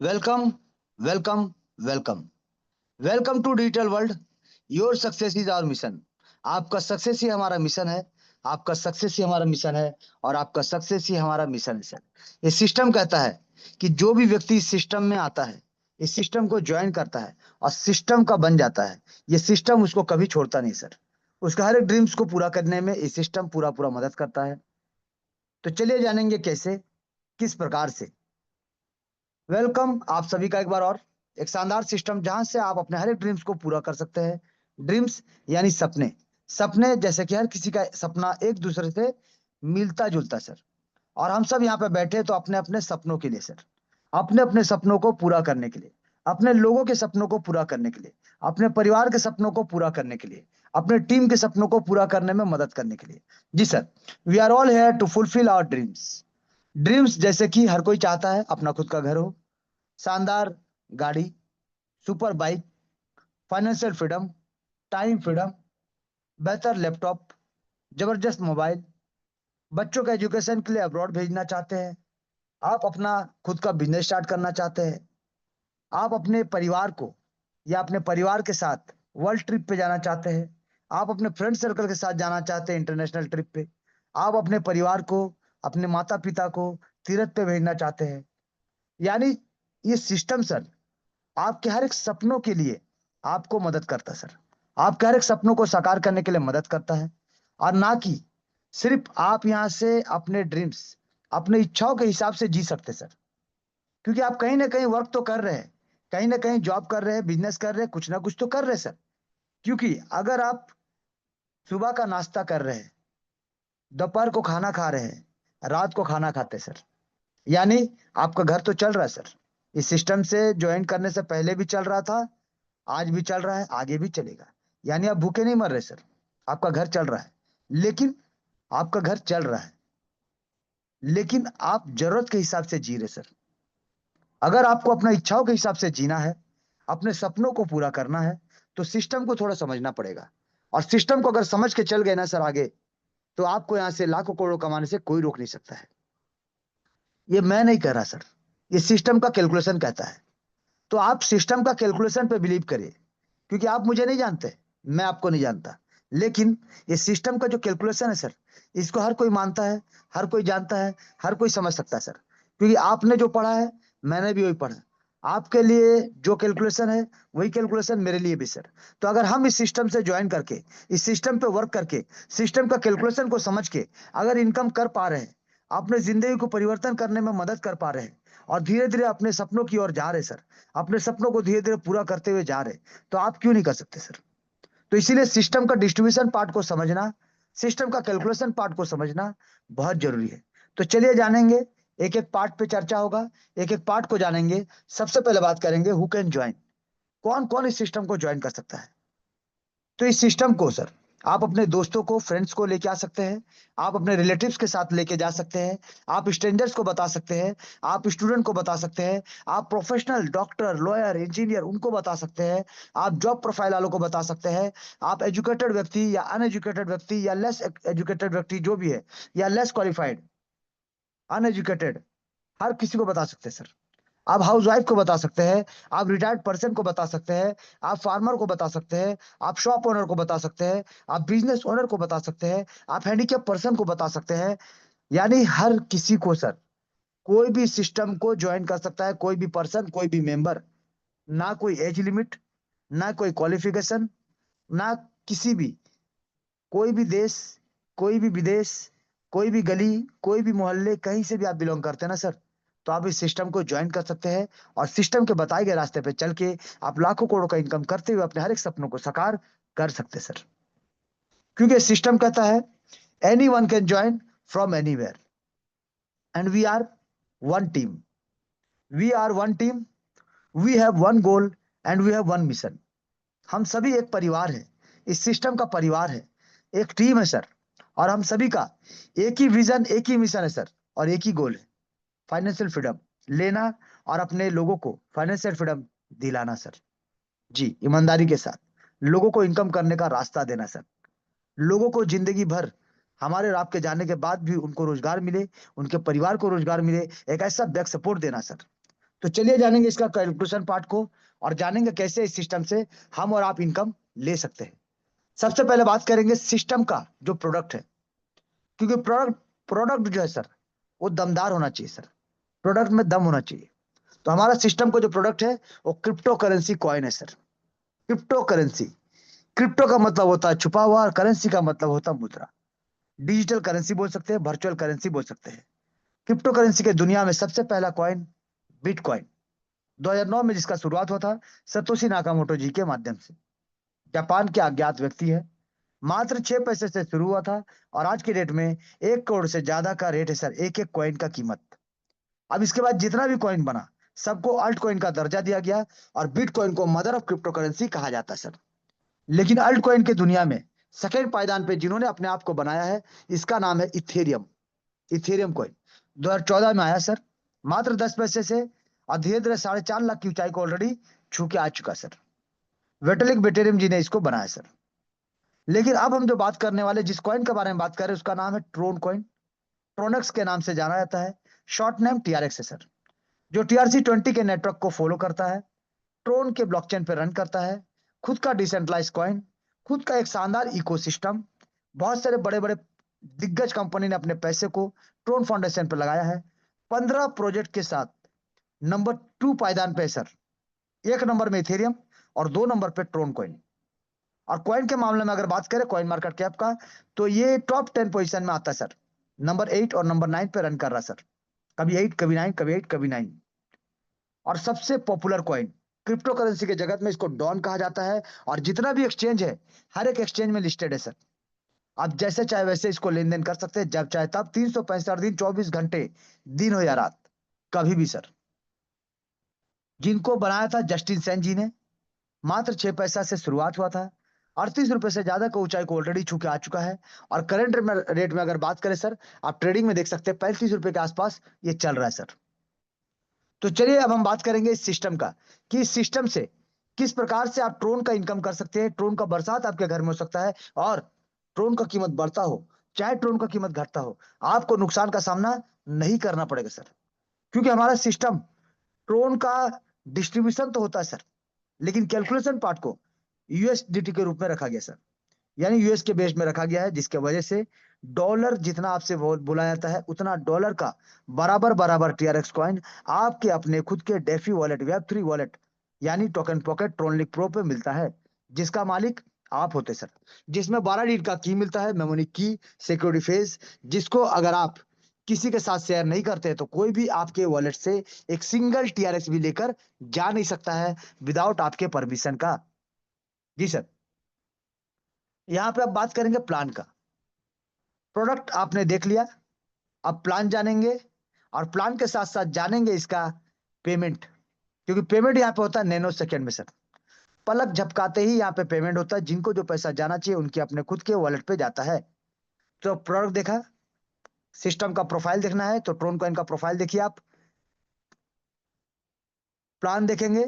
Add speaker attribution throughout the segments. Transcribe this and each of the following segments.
Speaker 1: Welcome, welcome, welcome, welcome to digital world. Your success is our mission. आपका success ही हमारा mission है। आपका सक्सेस ही हमारा मिशन है। और आपका सक्सेस ही हमारा मिशन है सर। ये सिस्टम कहता है कि जो भी व्यक्ति इस सिस्टम में आता है, इस सिस्टम को ज्वाइन करता है और सिस्टम का बन जाता है, ये सिस्टम उसको कभी छोड़ता नहीं सर। उसका हर एक ड्रीम्स को पूरा करने में ये सिस्टम पूरा पूरा मदद करता है। तो चलिए जानेंगे कैसे, किस प्रकार से। वेलकम आप सभी का एक बार और। एक शानदार सिस्टम जहां से आप अपने हर एक ड्रीम्स को पूरा कर सकते हैं। ड्रीम्स यानी सपने। सपने जैसे कि हर किसी का सपना एक दूसरे से मिलता जुलता सर। और हम सब यहाँ पे बैठे तो अपने अपने सपनों के लिए सर। अपने अपने सपनों को पूरा करने के लिए, अपने लोगों के सपनों को पूरा करने के लिए, अपने परिवार के सपनों को पूरा करने के लिए, अपने टीम के सपनों को पूरा करने में मदद करने के लिए। जी sir. We are all here to fulfil our dreams. Dreams जैसे कि हर कोई चाहता है अपना खुद का घर हो, शानदार गाड़ी, super bike, financial freedom, time freedom, बेहतर लैपटॉप, जबरदस्त मोबाइल, बच्चों के एजुकेशन के लिए अब्रॉड भेजना चाहते हैं। आप अपना खुद का बिजनेस स्टार्ट करना चाहते हैं। आप अपने परिवार को या अपने परिवार के साथ वर्ल्ड ट्रिप पे जाना चाहते हैं। आप अपने फ्रेंड सर्कल के साथ जाना चाहते हैं इंटरनेशनल ट्रिप पे। आप अपने परिवार को, अपने माता पिता को तीर्थ पे भेजना चाहते हैं। यानी ये सिस्टम सर आपके हर एक सपनों के लिए आपको मदद करता है सर। आपके हर एक सपनों को साकार करने के लिए मदद करता है। और ना कि सिर्फ आप यहाँ से अपने ड्रीम्स, अपने इच्छाओं के हिसाब से जी सकते सर। क्योंकि आप कहीं ना कहीं वर्क तो कर रहे हैं, कहीं ना कहीं जॉब कर रहे हैं, बिजनेस कर रहे हैं, कुछ ना कुछ तो कर रहे हैं सर। क्योंकि अगर आप सुबह का नाश्ता कर रहे हैं, दोपहर को खाना खा रहे हैं, रात को खाना खाते हैं सर, यानी आपका घर तो चल रहा है सर। इस सिस्टम से ज्वाइन करने से पहले भी चल रहा था, आज भी चल रहा है, आगे भी चलेगा। यानी आप भूखे नहीं मर रहे सर। आपका घर चल रहा है। लेकिन आपका घर चल रहा है, लेकिन आप जरूरत के हिसाब से जी रहे सर। अगर आपको अपना इच्छाओं के हिसाब से जीना है, अपने सपनों को पूरा करना है, तो सिस्टम को थोड़ा समझना पड़ेगा। और सिस्टम को अगर समझ के चल गए ना सर आगे, तो आपको यहां से लाखों करोड़ कमाने से कोई रोक नहीं सकता है। ये मैं नहीं कह रहा सर, ये सिस्टम का कैलकुलेशन कहता है। तो आप सिस्टम का कैलकुलेशन पे बिलीव करिए। क्योंकि आप मुझे नहीं जानते, मैं आपको नहीं जानता। लेकिन ये सिस्टम का जो कैलकुलेशन है सर, इसको हर कोई मानता है, हर कोई जानता है, हर कोई समझ सकता है सर। क्योंकि आपने जो पढ़ा है, मैंने भी वही पढ़ा। आपके लिए जो कैलकुलेशन है, वही कैलकुलेशन मेरे लिए भी सर। तो अगर हम इस सिस्टम से ज्वाइन करके, इस सिस्टम पे वर्क करके, सिस्टम का कैलकुलेशन को समझ के अगर इनकम कर पा रहे हैं, अपने जिंदगी को परिवर्तन करने में मदद कर पा रहे हैं, और धीरे धीरे अपने सपनों की ओर जा रहे सर, अपने सपनों को धीरे धीरे पूरा करते हुए जा रहे, तो आप क्यों नहीं कर सकते सर। तो इसीलिए सिस्टम का डिस्ट्रीब्यूशन पार्ट को समझना, सिस्टम का कैलकुलेशन पार्ट को समझना बहुत जरूरी है। तो चलिए जानेंगे, एक एक पार्ट पे चर्चा होगा, एक एक पार्ट को जानेंगे। सबसे पहले बात करेंगे हु कैन ज्वाइन। कौन कौन इस सिस्टम को ज्वाइन कर सकता है। तो इस सिस्टम को सर आप अपने दोस्तों को, फ्रेंड्स को लेके आ सकते हैं। आप अपने रिलेटिव्स के साथ लेके जा सकते हैं। आप स्ट्रेंजर्स को बता सकते हैं। आप स्टूडेंट को बता सकते हैं। आप प्रोफेशनल डॉक्टर, लॉयर, इंजीनियर उनको बता सकते हैं। आप जॉब प्रोफाइल वालों को बता सकते हैं। आप एजुकेटेड व्यक्ति या अनएजुकेटेड व्यक्ति या लेस एजुकेटेड व्यक्ति जो भी है, या लेस क्वालिफाइड, अनएजुकेटेड, हर किसी को बता सकते हैं सर। आप हाउस वाइफ को बता सकते हैं। आप रिटायर्ड पर्सन को बता सकते हैं। आप फार्मर को बता सकते हैं। आप शॉप ओनर को बता सकते हैं। आप बिजनेस ओनर को बता सकते हैं। आप हैंडीकैप पर्सन को बता सकते हैं। यानी हर किसी को सर, कोई भी सिस्टम को ज्वाइन कर सकता है, कोई भी पर्सन, कोई भी मेंबर। ना कोई एज लिमिट, ना कोई क्वालिफिकेशन, ना किसी भी, कोई भी देश, कोई भी विदेश, कोई भी गली, कोई भी मोहल्ले, कहीं से भी आप बिलोंग करते हैं ना सर, तो आप इस सिस्टम को ज्वाइन कर सकते हैं। और सिस्टम के बताए गए रास्ते पे चल के आप लाखों करोड़ों का इनकम करते हुए अपने हर एक सपनों को साकार कर सकते हैं सर। क्योंकि सिस्टम कहता है anyone can join from anywhere, and we are one team. We are one team, we have one goal, and we have one mission. हम सभी एक परिवार है, इस सिस्टम का परिवार है, एक टीम है सर। और हम सभी का एक ही विजन, एक ही मिशन है सर, और एक ही गोल है, फाइनेंशियल फ्रीडम लेना, और अपने लोगों को फाइनेंशियल फ्रीडम दिलाना सर। जी, ईमानदारी के साथ लोगों को इनकम करने का रास्ता देना सर। लोगों को जिंदगी भर, हमारे और आपके जाने के बाद भी उनको रोजगार मिले, उनके परिवार को रोजगार मिले, एक ऐसा बैक सपोर्ट देना सर। तो चलिए जानेंगे इसका कैलकुलेशन पार्ट को और जानेंगे कैसे इस सिस्टम से हम और आप इनकम ले सकते हैं। सबसे पहले बात करेंगे सिस्टम का जो प्रोडक्ट है, क्योंकि प्रोडक्ट प्रोडक्ट जो है सर वो दमदार होना चाहिए सर, प्रोडक्ट में दम होना चाहिए। तो हमारा सिस्टम को जो प्रोडक्ट है वो क्रिप्टो करेंसी कॉइन है सर। क्रिप्टो करेंसी, क्रिप्टो का मतलब होता है छुपा हुआ और करेंसी का मतलब होता है मुद्रा। डिजिटल करेंसी बोल सकते हैं, वर्चुअल करेंसी बोल सकते हैं। क्रिप्टो करेंसी के दुनिया में सबसे पहला कॉइन बिटकॉइन 2009 में जिसका शुरुआत हुआ था सतोशी नाकामोटो जी के माध्यम से। जापान के अज्ञात व्यक्ति है, मात्र 6 पैसे से शुरू हुआ था और आज की डेट में 1 करोड़ से ज्यादा का रेट है सर एक एक कॉइन का कीमत। अब इसके बाद जितना भी कॉइन बना सबको अल्ट कॉइन का दर्जा दिया गया और बिटकॉइन को मदर ऑफ क्रिप्टो करेंसी कहा जाता है सर। लेकिन अल्ट कॉइन के दुनिया में सेकेंड पायदान पे जिन्होंने अपने आप को बनाया है इसका नाम है इथेरियम। इथेरियम कॉइन 2014 में आया सर, मात्र 10 पैसे से और धीरे धीरे 4.5 लाख की ऊंचाई को ऑलरेडी छू के आ चुका सर। वेटलिक बेटेरियम जी ने इसको बनाया सर। लेकिन अब हम जो बात करने वाले जिस कॉइन के बारे में बात कर रहे हैं उसका नाम है ट्रोन कॉइन। ट्रोनक्स के नाम से जाना जाता है, शॉर्ट नेम टीआरएक्स है सर, जो TRC20 के नेटवर्क को फॉलो करता है, ट्रोन के ब्लॉकचेन पे रन करता है, खुद का डिसेंट्रलाइज कॉइन, खुद का एक शानदार इकोसिस्टम। बहुत सारे बड़े बड़े दिग्गज कंपनी ने अपने पैसे को ट्रोन फाउंडेशन पर लगाया है। 15 प्रोजेक्ट के साथ नंबर 2 पायदान पे है सर। 1 नंबर में इथेरियम और 2 नंबर पे ट्रोन कॉइन। और कॉइन के मामले में अगर बात करें कॉइन मार्केट कैप का, तो ये टॉप 10 पोजीशन में आता है सर। नंबर 8 और नंबर 9 पे रन कर रहा है सर, कभी 8 कभी 9 कभी 8 कभी 9। और सबसे पॉपुलर कॉइन क्रिप्टो करेंसी के जगत में इसको डॉन कहा जाता है और जितना भी एक्सचेंज है हर एक एक्सचेंज में लिस्टेड है सर। आप जैसे चाहे वैसे इसको लेन देन कर सकते हैं, जब चाहे तब, 365 दिन 24 घंटे, दिन हो या रात, कभी भी सर। जिनको बनाया था जस्टिन सेन जी ने, मात्र 6 पैसा से शुरुआत हुआ था, 38 रुपए से ज्यादा का ऊंचाई को ऑलरेडी छू के आ चुका है। और करंट रेट में अगर बात करें सर, आप ट्रेडिंग में देख सकते हैं 35 रुपए के आसपास ये चल रहा है सर। तो चलिए अब हम बात करेंगे इस सिस्टम का, कि इस सिस्टम से किस प्रकार से आप ट्रोन का इनकम कर सकते हैं। ट्रोन का बरसात आपके घर में हो सकता है और ट्रोन का कीमत बढ़ता हो चाहे ट्रोन का कीमत घटता हो, आपको नुकसान का सामना नहीं करना पड़ेगा सर। क्योंकि हमारा सिस्टम ट्रोन का डिस्ट्रीब्यूशन तो होता है सर, लेकिन कैलकुलेशन पार्ट को यूएसडीटी के रूप में रखा गया सर, यानी यूएस के बेस में रखा गया है, जिसके वजह से डॉलर जितना आपसे बोला जाता है उतना डॉलर का बराबर बराबर टीआरएक्स कॉइन आपके अपने खुद के डेफी वॉलेट, वेब3 वॉलेट यानी टोकन पॉकेट ट्रोनलिक प्रो पे मिलता है, जिसका मालिक आप होते सर। जिसमें 12 डिजिट का की मिलता है, मेमोरी की, सिक्योरिटी फेज, जिसको अगर आप किसी के साथ शेयर नहीं करते तो कोई भी आपके वॉलेट से एक सिंगल टीआरएक्स भी लेकर जा नहीं सकता है विदाउट आपके परमिशन का। जी सर। यहाँ पे अब बात करेंगे प्लान का। प्रोडक्ट आपने देख लिया, अब प्लान जानेंगे और प्लान के साथ साथ जानेंगे इसका पेमेंट, क्योंकि पेमेंट यहाँ पे होता है नैनो सेकंड में सर। पलक झपकाते ही यहाँ पे पेमेंट होता है, जिनको जो पैसा जाना चाहिए उनके अपने खुद के वॉलेट पे जाता है। तो प्रोडक्ट देखा, सिस्टम का प्रोफाइल देखना है तो ट्रोन कॉइन का प्रोफाइल देखिए आप, प्लान देखेंगे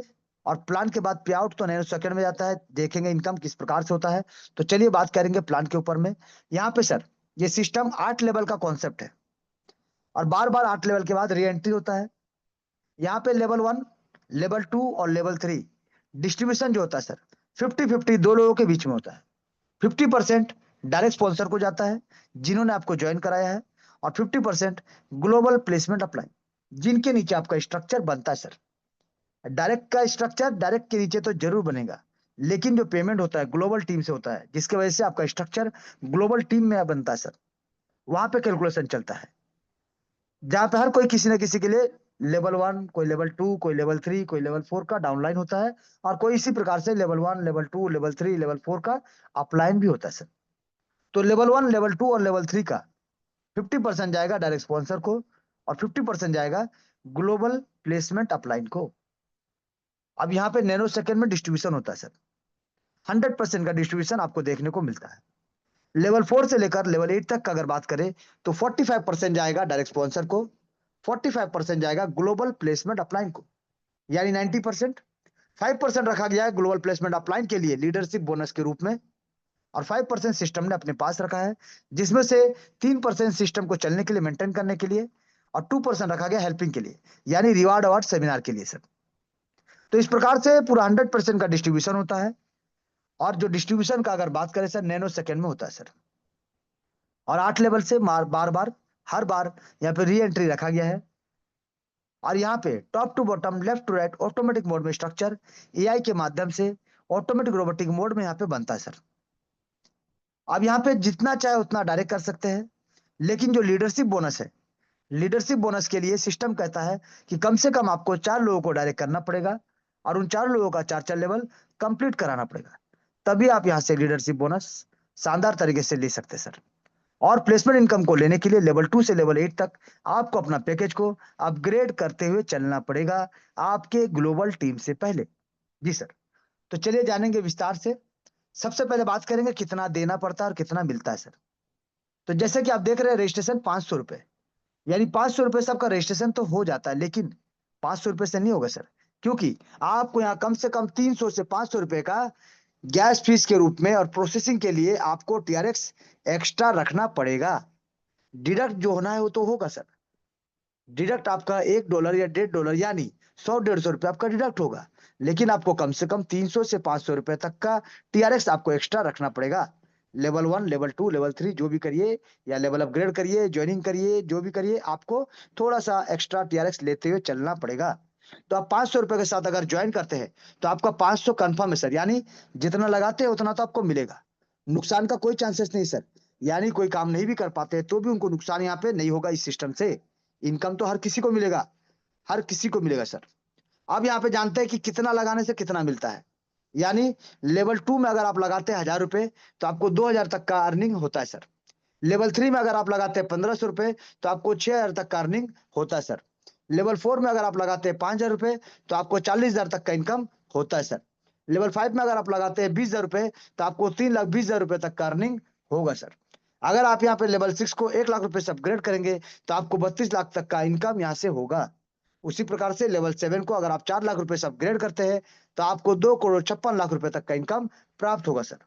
Speaker 1: और प्लान के बाद पे आउट तो नैनो सेकंड में जाता है, देखेंगे इनकम किस प्रकार से होता है। तो चलिए बात करेंगे प्लान के ऊपर में। यहाँ पे सर ये सिस्टम 8 लेवल का कॉन्सेप्ट है और बार बार 8 लेवल के बाद री एंट्री होता है। यहाँ पे लेवल 1, लेवल 2 और लेवल 3 डिस्ट्रीब्यूशन जो होता है सर 50-50 दो लोगों के बीच में होता है। 50% डायरेक्ट स्पॉन्सर को जाता है जिन्होंने आपको ज्वाइन कराया है, और 50% ग्लोबल प्लेसमेंट अप्लाई जिनके नीचे आपका स्ट्रक्चर बनता है सर। डायरेक्ट का स्ट्रक्चर डायरेक्ट के नीचे तो जरूर बनेगा, लेकिन जो पेमेंट होता है ग्लोबल टीम से होता है, जिसकी वजह से आपका स्ट्रक्चर ग्लोबल टीम में बनता है सर। वहां पे कैलकुलेशन चलता है जहां पे हर कोई किसी न किसी के लिए लेवल 1, कोई लेवल 2, कोई लेवल 3, कोई लेवल 4 का डाउनलाइन होता है, और कोई इसी प्रकार से लेवल 1, लेवल 2, लेवल 3, लेवल 4 का अपलाइन भी होता है सर। तो लेवल 1, लेवल 2 और लेवल 3 का 50% जाएगा डायरेक्ट स्पॉन्सर को और 50% जाएगा ग्लोबल प्लेसमेंट अपलाइन को। अब यहाँ पे नैनो सेकंड में डिस्ट्रीब्यूशन होता है सर, 100% का डिस्ट्रीब्यूशन आपको देखने को मिलता है। लेवल 4 से लेकर लेवल 8 तक का अगर बात करें तो 45% जाएगा डायरेक्ट स्पॉन्सर को, 45% जाएगा ग्लोबल प्लेसमेंट अपलाइन को, यानी 90%। 5% रखा गया है ग्लोबल प्लेसमेंट अपलाइन के लिए लीडरशिप बोनस के रूप में, और 5% सिस्टम ने अपने पास रखा है, जिसमें से 3% सिस्टम को चलने के लिए, मेंटेन करने के लिए, और 2% रखा गया हेल्पिंग के लिए, यानी रिवार्ड अवार्ड सेमिनार के लिए सर। तो इस प्रकार से पूरा 100% का डिस्ट्रीब्यूशन होता है। और जो डिस्ट्रीब्यूशन का अगर बात करें सर, नैनो सेकेंड में होता है सर। और 8 लेवल से बार बार हर बार यहाँ पे री एंट्री रखा गया है। और यहाँ पे top to bottom, left to right, automatic mode में स्ट्रक्चर एआई के माध्यम से ऑटोमेटिक रोबोटिक मोड में यहाँ पे बनता है सर। अब यहाँ पे जितना चाहे उतना डायरेक्ट कर सकते हैं, लेकिन जो लीडरशिप बोनस है, लीडरशिप बोनस के लिए सिस्टम कहता है कि कम से कम आपको 4 लोगों को डायरेक्ट करना पड़ेगा और उन 4 लोगों का 4-4 लेवल कंप्लीट कराना पड़ेगा, तभी आप यहाँ से लीडरशिप बोनस शानदार तरीके से ले सकते हैं सर। और प्लेसमेंट इनकम को लेने के लिए लेवल 2 से लेवल 8 तक आपको अपना पैकेज को अपग्रेड करते हुए चलना पड़ेगा आपके ग्लोबल टीम से पहले। जी सर। तो चलिए जानेंगे विस्तार से। सबसे पहले बात करेंगे कितना देना पड़ता है और कितना मिलता है सर। तो जैसे कि आप देख रहे हैं, रजिस्ट्रेशन 500 रुपए, यानी 500 रुपए से आपका रजिस्ट्रेशन तो हो जाता है, लेकिन 500 रुपए से नहीं होगा सर, क्योंकि आपको यहाँ कम से कम 300 से 500 रुपए का गैस फीस के रूप में और प्रोसेसिंग के लिए आपको टीआरएक्स एक्स्ट्रा रखना पड़ेगा। डिडक्ट जो होना है वो तो होगा सर। डिडक्ट आपका $1 या $1.5 यानी 100-150 रुपए आपका डिडक्ट होगा, लेकिन आपको कम से कम 300 से 500 रुपए तक का टीआरएक्स आपको एक्स्ट्रा रखना पड़ेगा। लेवल 1, लेवल 2, लेवल 3 जो भी करिए, या लेवल अपग्रेड करिए, ज्वाइनिंग करिए, जो भी करिए, आपको थोड़ा सा एक्स्ट्रा टीआरएक्स लेते हुए चलना पड़ेगा। तो आप 500 रुपए के साथ अगर ज्वाइन करते हैं तो आपका 500 कंफर्म है सर, यानी जितना लगाते हैं उतना तो आपको मिलेगा, नुकसान का कोई चांसेस नहीं सर। यानी कोई काम नहीं भी कर पाते हैं तो भी उनको नुकसान यहाँ पे नहीं होगा इस सिस्टम से। इनकम तो हर किसी को मिलेगा, हर किसी को मिलेगा सर। अब यहाँ पे जानते हैं कि कितना लगाने से कितना मिलता है। यानी लेवल 2 में अगर आप लगाते हैं 1000 रुपए तो आपको 2000 तक का अर्निंग होता है सर। लेवल 3 में अगर आप लगाते हैं 1500 रुपए तो आपको 6000 तक का अर्निंग होता है सर। लेवल 4 में अगर आप लगाते हैं 5000 रुपए तो आपको 40000 तक का इनकम होता है सर। लेवल 5 में अगर आप लगाते हैं 20000 रुपए तो आपको 3,20,000 रुपए तक का अर्निंग होगा सर। अगर आप यहाँ पे लेवल 6 को 1 लाख रुपए से अपग्रेड करेंगे तो आपको 32 लाख तक का इनकम यहाँ से होगा। उसी प्रकार से लेवल 7 को अगर आप 4 लाख रुपए से अपग्रेड करते हैं तो आपको 2,56,00,000 रुपए तक का इनकम प्राप्त होगा सर।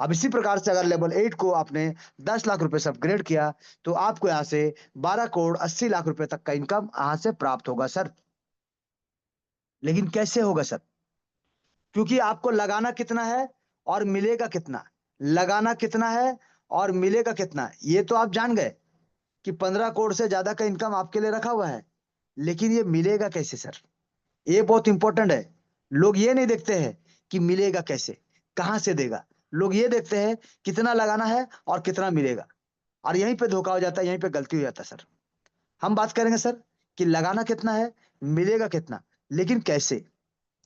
Speaker 1: अब इसी प्रकार से अगर लेवल 8 को आपने 10 लाख रुपए से अपग्रेड किया तो आपको यहाँ से 12,80,00,000 रुपए तक का इनकम यहाँ से प्राप्त होगा सर। लेकिन कैसे होगा सर? क्योंकि आपको लगाना कितना है और मिलेगा कितना, लगाना कितना है और मिलेगा कितना, ये तो आप जान गए कि 15 करोड़ से ज्यादा का इनकम आपके लिए रखा हुआ है, लेकिन ये मिलेगा कैसे सर? ये बहुत इंपॉर्टेंट है। लोग ये नहीं देखते हैं कि मिलेगा कैसे, कहां से देगा। लोग ये देखते हैं कितना लगाना है और कितना मिलेगा, और यहीं पे धोखा हो जाता है, यहीं पे गलती हो जाता है सर। हम बात करेंगे सर कि लगाना कितना है, मिलेगा कितना, लेकिन कैसे,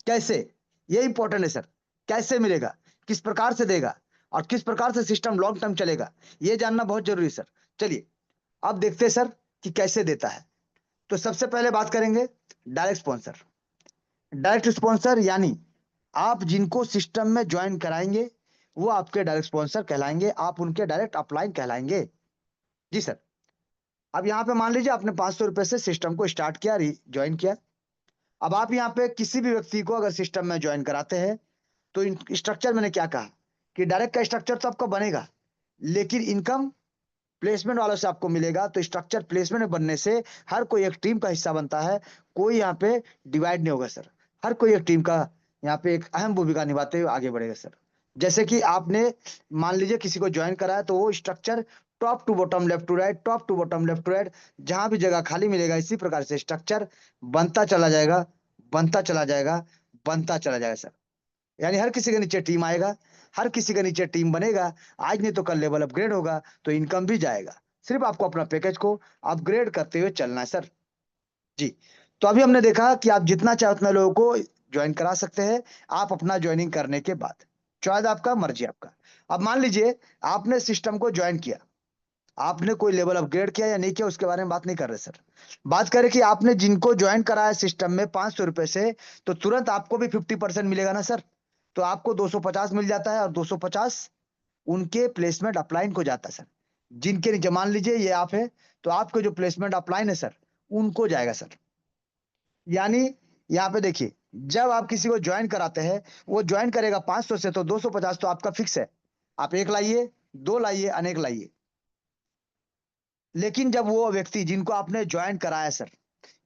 Speaker 1: कैसे, ये इंपॉर्टेंट है सर। कैसे मिलेगा, किस प्रकार से देगा और किस प्रकार से सिस्टम लॉन्ग टर्म चलेगा, ये जानना बहुत जरूरी है सर। चलिए अब देखते हैं सर कि कैसे देता है। तो सबसे पहले बात करेंगे डायरेक्ट स्पॉन्सर। डायरेक्ट स्पॉन्सर यानी आप जिनको सिस्टम में ज्वाइन कराएंगे वो आपके डायरेक्ट स्पॉन्सर कहलाएंगे, आप उनके डायरेक्ट अपलाइन कहलाएंगे। जी सर। अब यहाँ पे मान लीजिए आपने 500 रुपए से सिस्टम को स्टार्ट किया, ज्वाइन किया। अब आप यहाँ पे किसी भी व्यक्ति को अगर सिस्टम में ज्वाइन कराते हैं तो स्ट्रक्चर मैंने क्या कहा कि डायरेक्ट का स्ट्रक्चर तो आपका बनेगा, लेकिन इनकम प्लेसमेंट वालों से आपको मिलेगा। तो स्ट्रक्चर प्लेसमेंट बनने से हर कोई एक टीम का हिस्सा बनता है, कोई यहाँ पे डिवाइड नहीं होगा सर। हर कोई एक टीम का यहाँ पे एक अहम भूमिका निभाते हुए आगे बढ़ेगा सर। जैसे कि आपने मान लीजिए किसी को ज्वाइन करा है तो वो structure top to bottom, left to right, top to bottom, left to right, जहां भी जगह खाली मिलेगा इसी प्रकार से स्ट्रक्चर बनता चला जाएगा, बनता चला जाएगा, बनता चला जाएगा सर। यानी हर किसी के नीचे टीम आएगा, हर किसी के नीचे टीम बनेगा, आज नहीं तो कल लेवल अपग्रेड होगा तो इनकम भी जाएगा। सिर्फ आपको अपना पैकेज को अपग्रेड करते हुए चलना है सर। जी। तो अभी हमने देखा कि आप जितना चाहे उतना लोगों को ज्वाइन करा सकते हैं आप अपना ज्वाइनिंग करने के बाद। चॉइस आपका, मर्जी आपका। अब मान लीजिए आपने सिस्टम को ज्वाइन किया, आपने कोई लेवल अपग्रेड किया या नहीं किया उसके बारे में बात नहीं कर रहे सर। बात करें कि आपने जिनको ज्वाइन कराया सिस्टम में 500 रुपए से, तो तुरंत आपको भी 50% मिलेगा ना सर। तो आपको 250 मिल जाता है और 250 उनके प्लेसमेंट अपलाइन को जाता है सर। जिनके नीचे मान लीजिए ये आप है तो आपके जो प्लेसमेंट अपलाइन है सर उनको जाएगा सर। यानी यहाँ पे देखिए, जब आप किसी को ज्वाइन कराते हैं वो ज्वाइन करेगा 500 से, तो 250 तो आपका फिक्स है। आप एक लाइए, दो लाइए, अनेक लाइए। लेकिन जब वो व्यक्ति जिनको आपने ज्वाइन कराया सर,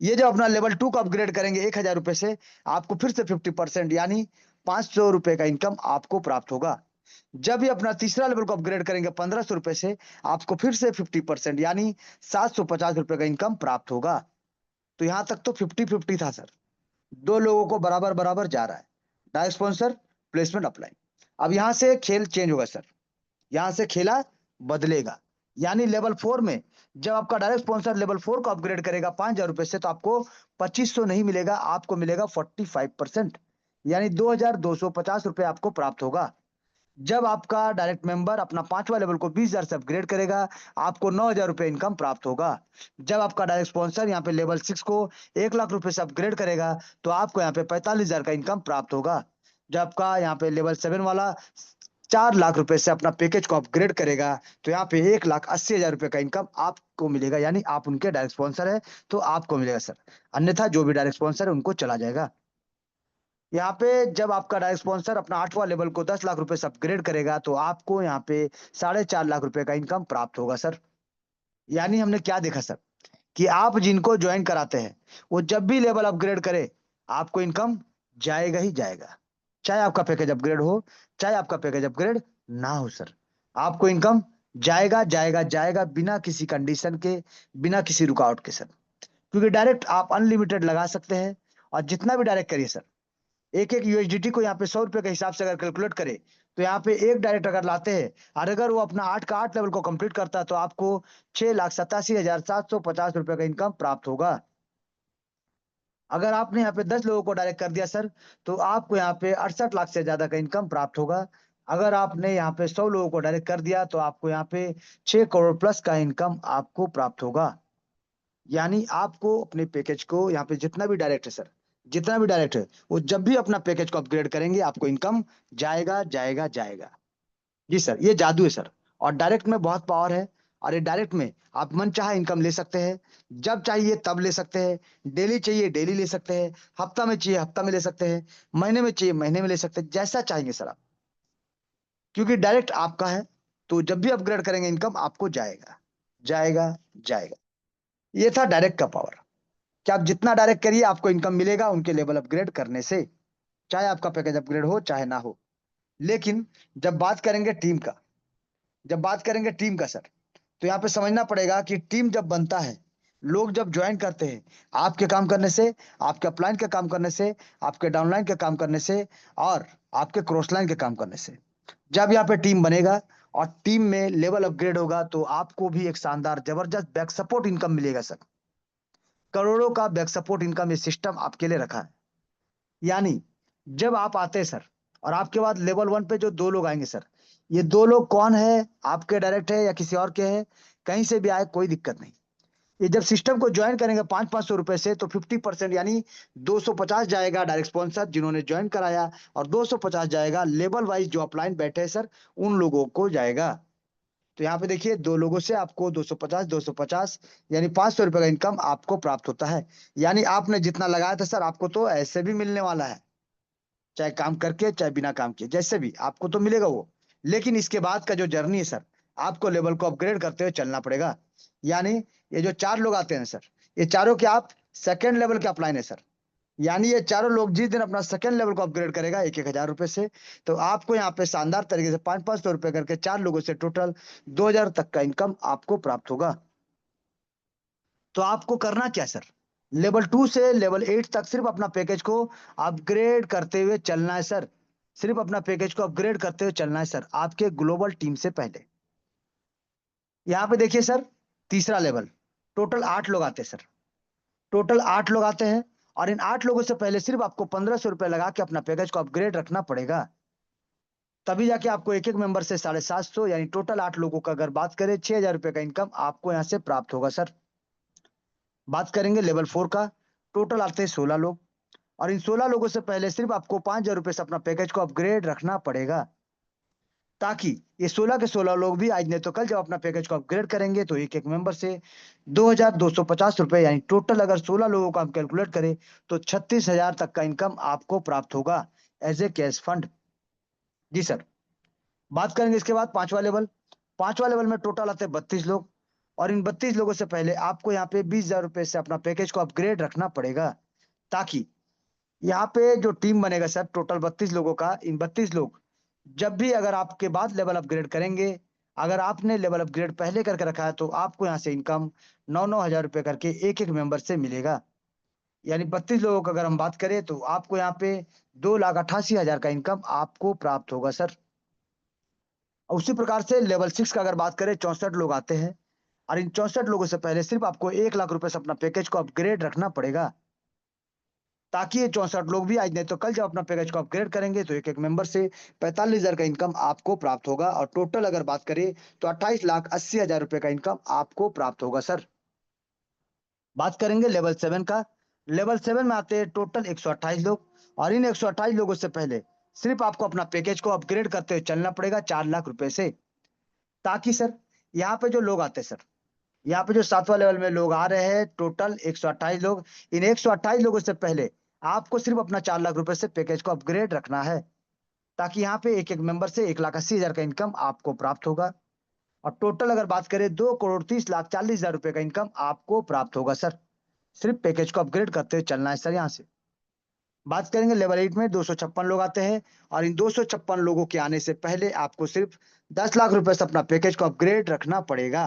Speaker 1: ये जब अपना लेवल 2 को अपग्रेड करेंगे 1,000 रुपए से, आपको फिर से 50% यानी 500 रुपए का इनकम आपको प्राप्त होगा। जब ये अपना तीसरा लेवल को अपग्रेड करेंगे 1500 रुपए से, आपको फिर से 50% यानी 750 रुपए का इनकम प्राप्त होगा। तो यहां तक तो 50-50 था सर, दो लोगों को बराबर बराबर जा रहा है। Direct sponsor, placement, upline. अब यहां से खेल चेंज होगा सर, यहां से खेला बदलेगा। यानी लेवल 4 में जब आपका डायरेक्ट स्पॉन्सर लेवल 4 को अपग्रेड करेगा 5,000 रुपए से, तो आपको 2500 नहीं मिलेगा, आपको मिलेगा 45%, यानी 2,250 रुपए आपको प्राप्त होगा। जब आपका डायरेक्ट मेंबर अपना पांचवा लेवल को 20,000 से अपग्रेड करेगा, आपको 9,000 रुपए इनकम प्राप्त होगा। जब आपका डायरेक्ट स्पॉन्सर यहाँ पे लेवल 6 को 1,00,000 रुपए से अपग्रेड करेगा, तो आपको यहाँ पे 45,000 का इनकम प्राप्त होगा। जब आपका यहाँ पे लेवल 7 वाला 4,00,000 रुपए से अपना पैकेज को अपग्रेड करेगा, तो यहाँ पे 1,80,000 रुपए का इनकम आपको मिलेगा, यानी आप उनके डायरेक्ट स्पॉन्सर है तो आपको मिलेगा सर। अन्यथा जो भी डायरेक्ट स्पॉन्सर है उनको चला जाएगा। यहाँ पे जब आपका डायरेक्ट स्पॉन्सर अपना 8वां लेवल को 10,00,000 रुपए से अपग्रेड करेगा, तो आपको यहाँ पे 4.5 लाख रुपए का इनकम प्राप्त होगा सर। यानी हमने क्या देखा सर, कि आप जिनको ज्वाइन कराते हैं, वो जब भी लेवल अपग्रेड करे, आपको इनकम जाएगा ही जाएगा। चाहे आपका पैकेज अपग्रेड हो, चाहे आपका पैकेज अपग्रेड ना हो सर, आपको इनकम जाएगा जाएगा जाएगा, बिना किसी कंडीशन के, बिना किसी रुकावट के सर। क्योंकि डायरेक्ट आप अनलिमिटेड लगा सकते हैं, और जितना भी डायरेक्ट करिए सर, एक एक यूएसडीटी को यहाँ पे 100 रुपए के हिसाब से अगर कैलकुलेट करे, तो यहाँ पे एक डायरेक्ट अगर लाते हैं, और अगर वो अपना 8 का 8 लेवल को कंप्लीट करता है, तो आपको 6,87,750 रुपए का इनकम प्राप्त होगा। अगर आपने यहाँ पे 10 लोगों को डायरेक्ट कर दिया सर, तो आपको यहाँ पे 68 लाख से ज्यादा का इनकम प्राप्त होगा। अगर आपने यहाँ पे 100 लोगों को डायरेक्ट कर दिया, तो आपको यहाँ पे 6 करोड़ प्लस का इनकम आपको प्राप्त होगा। यानी आपको अपने पैकेज को यहाँ पे जितना भी डायरेक्ट है सर, जितना भी डायरेक्ट है, वो जब भी अपना पैकेज को अपग्रेड करेंगे, आपको इनकम जाएगा जाएगा जाएगा। जी सर, ये जादू है सर। और डायरेक्ट में बहुत पावर है। और ये डायरेक्ट में आप मन चाहे इनकम ले सकते हैं, जब चाहिए तब ले सकते हैं, डेली चाहिए डेली ले सकते हैं, हफ्ता में चाहिए हफ्ता में ले सकते हैं, महीने में चाहिए महीने में ले सकते हैं, जैसा चाहेंगे सर आप। क्योंकि डायरेक्ट आपका है, तो जब भी अपग्रेड करेंगे इनकम आपको जाएगा जाएगा जाएगा। ये था डायरेक्ट का पावर, कि आप जितना डायरेक्ट करिए आपको इनकम मिलेगा उनके लेवल अपग्रेड करने से, चाहे आपका पैकेज अपग्रेड हो चाहे ना हो। लेकिन जब बात करेंगे टीम का, जब बात करेंगे टीम का सर, तो यहाँ पे समझना पड़ेगा कि टीम जब बनता है, लोग जब ज्वाइन करते हैं, आपके काम करने से, आपके अपलाइन के काम करने से, आपके डाउनलाइन के काम करने से, और आपके क्रॉस लाइन के काम करने से, जब यहाँ पे टीम बनेगा और टीम में लेवल अपग्रेड होगा, तो आपको भी एक शानदार जबरदस्त बैक सपोर्ट इनकम मिलेगा सर। करोड़ों का बैक सपोर्ट इनकम ये सिस्टम आपके लिए रखा है। यानी जब आप आते हैं सर, और आपके बाद लेवल 1 पे जो दो लोग आएंगे सर, ये दो लोग कौन है, आपके डायरेक्ट है या किसी और के हैं, कहीं से भी आए कोई दिक्कत नहीं। ये जब सिस्टम को ज्वाइन करेंगे 500-500 रुपए से, तो 50% यानी 250 जाएगा डायरेक्ट स्पॉन्सर जिन्होंने ज्वाइन कराया, और 250 जाएगा लेवल वाइज जो अपलाइन बैठे हैं सर, उन लोगों को जाएगा। तो यहाँ पे देखिए, दो लोगों से आपको 250 यानी 500 रुपए का इनकम आपको प्राप्त होता है। यानी आपने जितना लगाया था सर, आपको तो ऐसे भी मिलने वाला है, चाहे काम करके चाहे बिना काम किए, जैसे भी आपको तो मिलेगा वो। लेकिन इसके बाद का जो जर्नी है सर, आपको लेवल को अपग्रेड करते हुए चलना पड़ेगा। यानी ये जो चार लोग आते हैं सर, ये चारों के आप सेकेंड लेवल के अपलाइन है सर। यानी ये चारों लोग जिस दिन अपना सेकेंड लेवल को अपग्रेड करेगा 1,000 रुपए से, तो आपको यहाँ पे शानदार तरीके से 500 रुपए करके चार लोगों से टोटल 2,000 तक का इनकम आपको प्राप्त होगा। तो आपको करना क्या सर, लेवल 2 से लेवल 8 तक सिर्फ अपना पैकेज को अपग्रेड करते हुए चलना है सर। सिर्फ अपना पैकेज को अपग्रेड करते हुए चलना है सर, आपके ग्लोबल टीम से पहले। यहाँ पे देखिए सर, तीसरा लेवल, टोटल 8 लोग आते हैं सर, टोटल 8 लोग आते हैं। और इन 8 लोगों से पहले सिर्फ आपको 1,500 रुपए लगा के अपना पैकेज को अपग्रेड रखना पड़ेगा। तभी जाके आपको एक एक मेंबर से 750, यानी टोटल 8 लोगों का अगर बात करें, 6,000 रुपए का इनकम आपको यहाँ से प्राप्त होगा सर। बात करेंगे लेवल 4 का, टोटल आते हैं 16 लोग। और इन 16 लोगों से पहले सिर्फ आपको 5,000 रुपए से अपना पैकेज को अपग्रेड रखना पड़ेगा, ताकि ये 16 के 16 लोग भी आज नहीं तो कल जब अपना पैकेज को अपग्रेड करेंगे, तो एक एक मेंबर से 2,250 रुपए, यानी टोटल अगर 16 लोगों का हम कैलकुलेट करें, तो 36,000 तक का इनकम आपको प्राप्त होगा एज ए कैश फंड। जी सर। बात करेंगे इसके बाद पांचवा लेवल, पांचवा लेवल में टोटल आते हैं 32 लोग। और इन 32 लोगों से पहले आपको यहाँ पे 20,000 रुपए से अपना पैकेज को अपग्रेड रखना पड़ेगा, ताकि यहाँ पे जो टीम बनेगा सर टोटल 32 लोगों का, इन 32 लोग जब भी अगर आपके बाद लेवल अपग्रेड करेंगे, अगर आपने लेवल अपग्रेड पहले करके रखा है तो आपको यहाँ से इनकम 9-9 हज़ार रुपए करके एक-एक मेंबर से मिलेगा। यानी 32 लोगों का अगर हम बात करें तो आपको यहाँ पे 2,88,000 का इनकम आपको प्राप्त होगा सर। और उसी प्रकार से लेवल 6 का अगर बात करें 64 लोग आते हैं और इन 64 लोगों से पहले सिर्फ आपको 1 लाख रुपए से अपना पैकेज को अपग्रेड रखना पड़ेगा। ताकि ये 64 लोग भी आज नहीं तो कल जब अपना पैकेज को अपग्रेड करेंगे तो एक-एक मेंबर से 45,000 का इनकम आपको प्राप्त होगा और टोटल अगर बात करें तो 28,80,000 रुपए का इनकम आपको प्राप्त होगा सर। बात करेंगे लेवल 7 का। लेवल 7 में आते हैं टोटल 128 लोग और इन 128 लोगों से पहले सिर्फ आपको अपना पैकेज को अपग्रेड करते हुए चलना पड़ेगा 4 लाख रुपए से। ताकि सर यहाँ पे जो लोग आते हैं सर, यहाँ पे जो 7वां लेवल में लोग आ रहे हैं टोटल 128 लोग, इन 128 लोगों से पहले आपको सिर्फ अपना 4 लाख रुपए से पैकेज को अपग्रेड रखना है। ताकि यहाँ पे एक-एक मेंबर से 1,80,000 का इनकम आपको प्राप्त होगा और टोटल अगर बात करें 2,30,40,000 रुपए का इनकम आपको प्राप्त होगा सर। सिर्फ पैकेज को अपग्रेड करते हुए चलना है सर यहाँ से। बात करेंगे लेवल 8 में 256 लोग आते हैं और इन 256 लोगों के आने से पहले आपको सिर्फ 10 लाख रुपए से अपना पैकेज को अपग्रेड रखना पड़ेगा।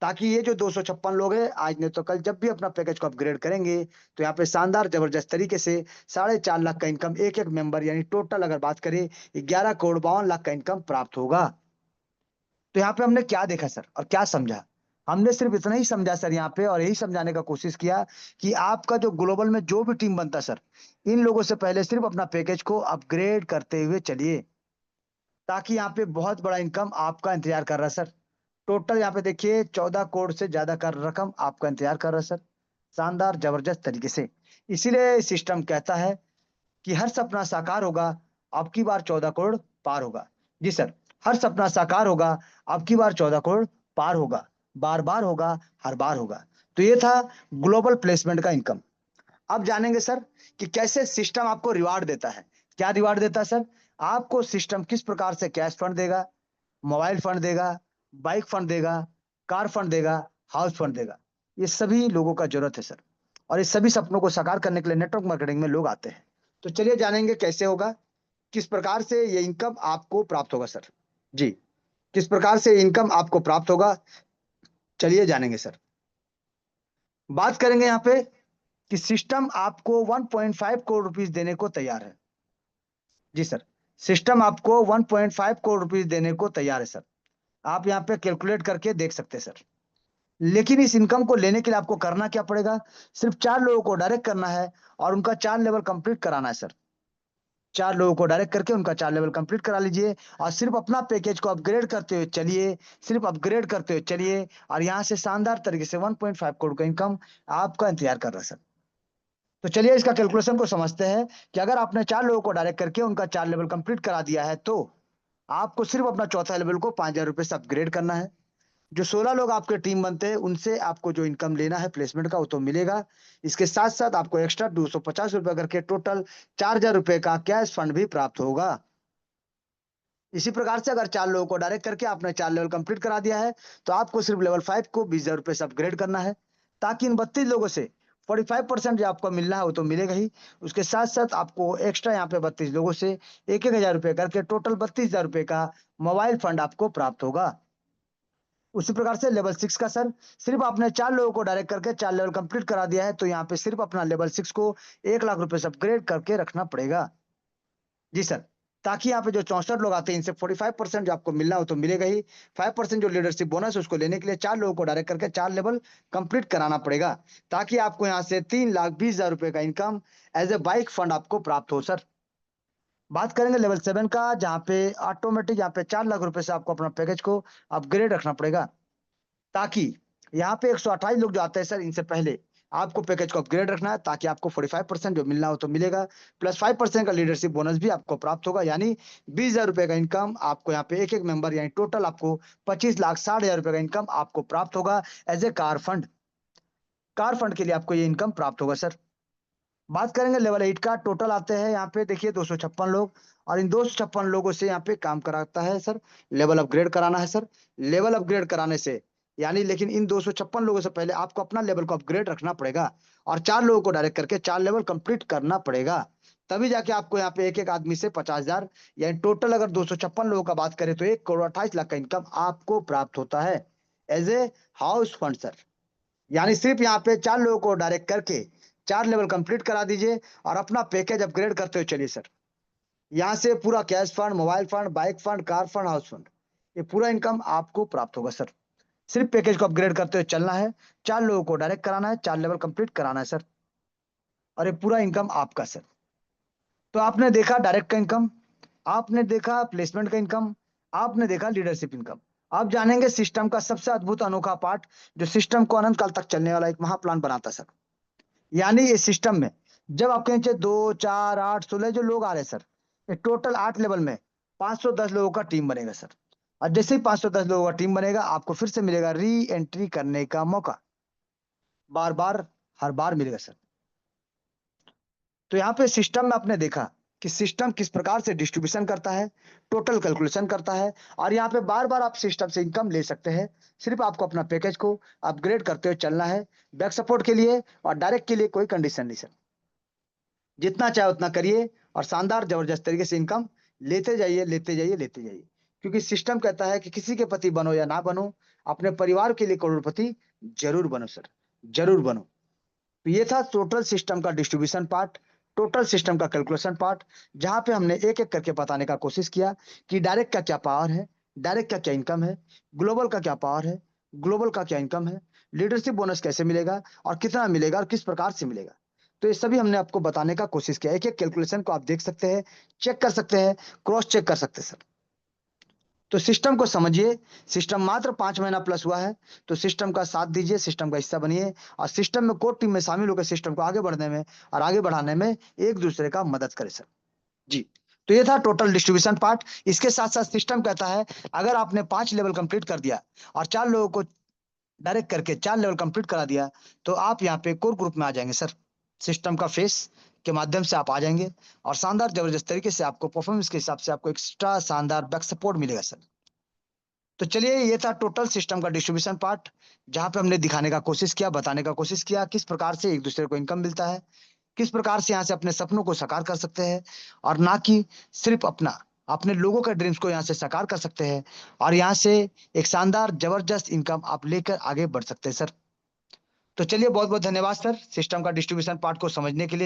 Speaker 1: ताकि ये जो 256 लोग हैं आज नहीं तो कल जब भी अपना पैकेज को अपग्रेड करेंगे तो यहाँ पे शानदार जबरदस्त तरीके से 4.5 लाख का इनकम एक-एक मेंबर यानी टोटल अगर बात करें 11 करोड़ 52 लाख का इनकम प्राप्त होगा। तो यहाँ पे हमने क्या देखा सर और क्या समझा? हमने सिर्फ इतना ही समझा सर यहाँ पे और यही समझाने का कोशिश किया कि आपका जो ग्लोबल में जो भी टीम बनता है सर, इन लोगों से पहले सिर्फ अपना पैकेज को अपग्रेड करते हुए चलिए, ताकि यहाँ पे बहुत बड़ा इनकम आपका इंतज़ार कर रहा है सर। टोटल यहाँ पे देखिए 14 करोड़ से ज़्यादा का रकम आपका इंतज़ार कर रहा है सर, शानदार ज़बरदस्त तरीके से। इसीलिए सिस्टम कहता है कि हर सपना साकार होगा, अब की बार 14 करोड़ पार होगा। जी सर, हर सपना साकार होगा, अब की बार 14 करोड़ पार होगा। बार-बार होगा, हर बार होगा। तो ये था ग्लोबल प्लेसमेंट का इनकम। अब जानेंगे सर कि कैसे सिस्टम आपको रिवार्ड देता है। क्या रिवार्ड देता है सर? आपको सिस्टम किस प्रकार से कैश फंड देगा, मोबाइल फंड देगा, बाइक फंड देगा, कार फंड देगा, हाउस फंड देगा। ये सभी लोगों का ज़रूरत है सर और ये सभी सपनों को साकार करने के लिए नेटवर्क मार्केटिंग में लोग आते हैं। तो चलिए जानेंगे कैसे होगा, किस प्रकार से ये इनकम आपको प्राप्त होगा सर। जी, किस प्रकार से इनकम आपको प्राप्त होगा, चलिए जानेंगे सर। बात करेंगे यहाँ पे कि सिस्टम आपको 1.5 करोड़ रुपीज़ देने को तैयार है। जी सर, सिस्टम आपको 1.5 करोड़ रुपीज़ देने को तैयार है सर। आप यहाँ पे कैलकुलेट करके देख सकते हैं सर। लेकिन इस इनकम को लेने के लिए आपको करना क्या पड़ेगा? सिर्फ 4 लोगों को डायरेक्ट करना है और उनका 4 लेवल कंप्लीट कराना है सर। 4 लोगों को डायरेक्ट करके उनका 4 लेवल कंप्लीट करा लीजिए और सिर्फ अपना पैकेज को अपग्रेड करते हुए चलिए, सिर्फ अपग्रेड करते हुए चलिए और यहाँ से शानदार तरीके से 1.5 करोड़ का इनकम आपका इंतज़ार कर रहा है सर। तो चलिए इसका कैलकुलेशन को समझते हैं कि अगर आपने 4 लोगों को डायरेक्ट करके उनका 4 लेवल कंप्लीट करा दिया है, तो आपको सिर्फ अपना चौथा लेवल को 5,000 रुपए से अपग्रेड करना है। जो 16 लोग आपके टीम बनते हैं, उनसे आपको जो इनकम लेना है प्लेसमेंट का, वो तो मिलेगा। इसके साथ-साथ आपको एक्स्ट्रा 250 रुपए करके टोटल 4,000 रुपए का कैश फंड भी प्राप्त होगा। इसी प्रकार से अगर 4 लोगों को डायरेक्ट करके आपने 4 लेवल कंप्लीट करा दिया है, तो आपको सिर्फ लेवल 5 को 20,000 रुपए से अपग्रेड करना है, ताकि इन 32 लोगों से 45% जो आपको मिलना है, वो तो मिलेगा ही। उसके साथ-साथ आपको एक्स्ट्रा यहाँ पे 32 लोगों से 1-1 हज़ार रुपए करके टोटल 32,000 रुपए का मोबाइल फंड आपको प्राप्त होगा। उसी प्रकार से लेवल 6 का सर, सिर्फ आपने 4 लोगों को डायरेक्ट करके 4 लेवल कंप्लीट करा दिया है, तो यहाँ पे सिर्फ अपना लेवल 6 को 1 लाख रुपए से अपग्रेड करके रखना पड़ेगा। जी सर, ताकि यहाँ पे जो 64 लोग आते हैं, इनसे 45% जो आपको मिलना हो तो मिलेगा ही। 5% जो लीडरशिप बोनस है, उसको लेने के लिए 4 लोगों को डायरेक्ट करके 4 लेवल कंप्लीट कराना पड़ेगा, ताकि आपको यहाँ से 3,20,000 रुपए का income as a bike fund आपको प्राप्त हो सर। बात करेंगे लेवल 7 का, जहाँ पे ऑटोमेटिक यहाँ पे 4 लाख रुपए से आपको अपना पैकेज को अपग्रेड रखना पड़ेगा। ताकि यहाँ पे 128 लोग जो आते हैं सर, इनसे पहले आपको पैकेज को अपग्रेड रखना है, ताकि आपको 45% जो मिलना हो तो मिलेगा, प्लस 5% का लीडरशिप बोनस भी आपको प्राप्त होगा, यानी 20,000 रुपए का इनकम आपको यहाँ पे एक-एक मेंबर यानी टोटल आपको 25,60,000 रुपए का इनकम आपको प्राप्त होगा as a car fund. Car fund के लिए आपको ये इनकम प्राप्त होगा सर। बात करेंगे लेवल 8 का, टोटल आते हैं यहाँ पे देखिए 256 लोग और इन 256 लोगों से यहाँ पे काम कराता है सर, लेवल अपग्रेड कराना है सर। लेवल अपग्रेड कराने से यानी लेकिन इन 256 लोगों से पहले आपको अपना लेवल को अपग्रेड रखना पड़ेगा और 4 लोगों को डायरेक्ट करके 4 लेवल कंप्लीट करना पड़ेगा। तभी जाके आपको यहाँ पे एक-एक आदमी से 50,000 यानी टोटल अगर 256 लोगों का बात करें तो 1 करोड़ 28 लाख का इनकम आपको प्राप्त होता है as a house fund sir. यानी सिर्फ यहाँ पे 4 लोगों को डायरेक्ट करके 4 लेवल कंप्लीट करा दीजिए और अपना पैकेज अपग्रेड करते हुए चलिए सर। यहाँ से पूरा cash fund, mobile fund, bike fund, car fund, house fund, ये पूरा इनकम आपको प्राप्त होगा सर। सिर्फ पैकेज को अपग्रेड करते हुए चलना है, 4 लोगों को डायरेक्ट कराना है, 4 लेवल कंप्लीट कराना है सर और ये पूरा इनकम आपका सर। तो आपने देखा डायरेक्ट का इनकम, आपने देखा प्लेसमेंट का इनकम, आपने देखा लीडरशिप इनकम। अब जानेंगे सिस्टम का सबसे अद्भुत अनोखा पार्ट जो सिस्टम को अनंत काल तक चलने वाला एक महाप्लान बनाता है सर। यानी ये सिस्टम में जब आपके नीचे 2, 4, 8, 16 जो लोग आ रहे हैं सर, ये टोटल 8 लेवल में 510 लोगों का टीम बनेगा सर। और जैसे ही 510 लोगों का टीम बनेगा आपको फिर से मिलेगा री एंट्री करने का मौका। बार-बार, हर बार मिलेगा सर। तो यहाँ पे सिस्टम में आपने देखा कि सिस्टम किस प्रकार से डिस्ट्रीब्यूशन करता है, टोटल कैलकुलेशन करता है और यहाँ पे बार-बार आप सिस्टम से इनकम ले सकते हैं। सिर्फ आपको अपना पैकेज को अपग्रेड करते हुए चलना है। बैक सपोर्ट के लिए और डायरेक्ट के लिए कोई कंडीशन नहीं सर। जितना चाहे उतना करिए और शानदार जबरदस्त तरीके से इनकम लेते जाइए, लेते जाइए, लेते जाइए। क्योंकि सिस्टम कहता है कि किसी के पति बनो या ना बनो, अपने परिवार के लिए करोड़पति जरूर बनो सर, जरूर बनो। तो ये था टोटल सिस्टम का डिस्ट्रीब्यूशन पार्ट, टोटल सिस्टम का कैलकुलेशन पार्ट, जहां पे हमने एक-एक करके बताने का कोशिश किया कि डायरेक्ट का क्या पावर है, डायरेक्ट का क्या इनकम है, ग्लोबल का क्या पावर है, ग्लोबल का क्या इनकम है, लीडरशिप बोनस कैसे मिलेगा और कितना मिलेगा और किस प्रकार से मिलेगा। तो ये सभी हमने आपको बताने का कोशिश किया। एक-एक कैलकुलेशन को आप देख सकते हैं, चेक कर सकते हैं, क्रॉस चेक कर सकते हैं सर। तो सिस्टम को समझिए, सिस्टम मात्र 5 महीना प्लस हुआ है, तो सिस्टम का साथ दीजिए, सिस्टम का हिस्सा बनिए और सिस्टम में कोर टीम में शामिल होकर सिस्टम को आगे बढ़ने में और आगे बढ़ाने में एक-दूसरे का मदद करें सर। जी, तो ये था टोटल डिस्ट्रीब्यूशन पार्ट। इसके साथ-साथ सिस्टम कहता है, अगर आपने 5 लेवल कंप्लीट कर दिया और 4 लोगों को डायरेक्ट करके 4 लेवल कंप्लीट करा दिया, तो आप यहाँ पे कोर ग्रुप में आ जाएँगे सर। सिस्टम का फेस के माध्यम से आप आ जाएँगे और शानदार जबरदस्त तरीके से आपको परफॉर्मेंस के हिसाब से आपको एक्स्ट्रा शानदार बैक सपोर्ट मिलेगा सर। तो चलिए ये था टोटल सिस्टम का डिस्ट्रीब्यूशन पार्ट, जहाँ पे हमने दिखाने का कोशिश किया, बताने का कोशिश किया, किस प्रकार से एक-दूसरे को इनकम मिलता है, किस प्रकार से यहाँ से अपने सपनों को साकार कर सकते हैं और ना कि सिर्फ़ अपने लोगों के ड्रीम्स को यहाँ से साकार कर सकते हैं और यहाँ से एक शानदार ज़बरदस्त इनकम आप लेकर आगे बढ़ सकते हैं सर। तो चलिए बहुत-बहुत धन्यवाद सर, सिस्टम का डिस्ट्रीब्यूशन पार्ट को समझने के लिए।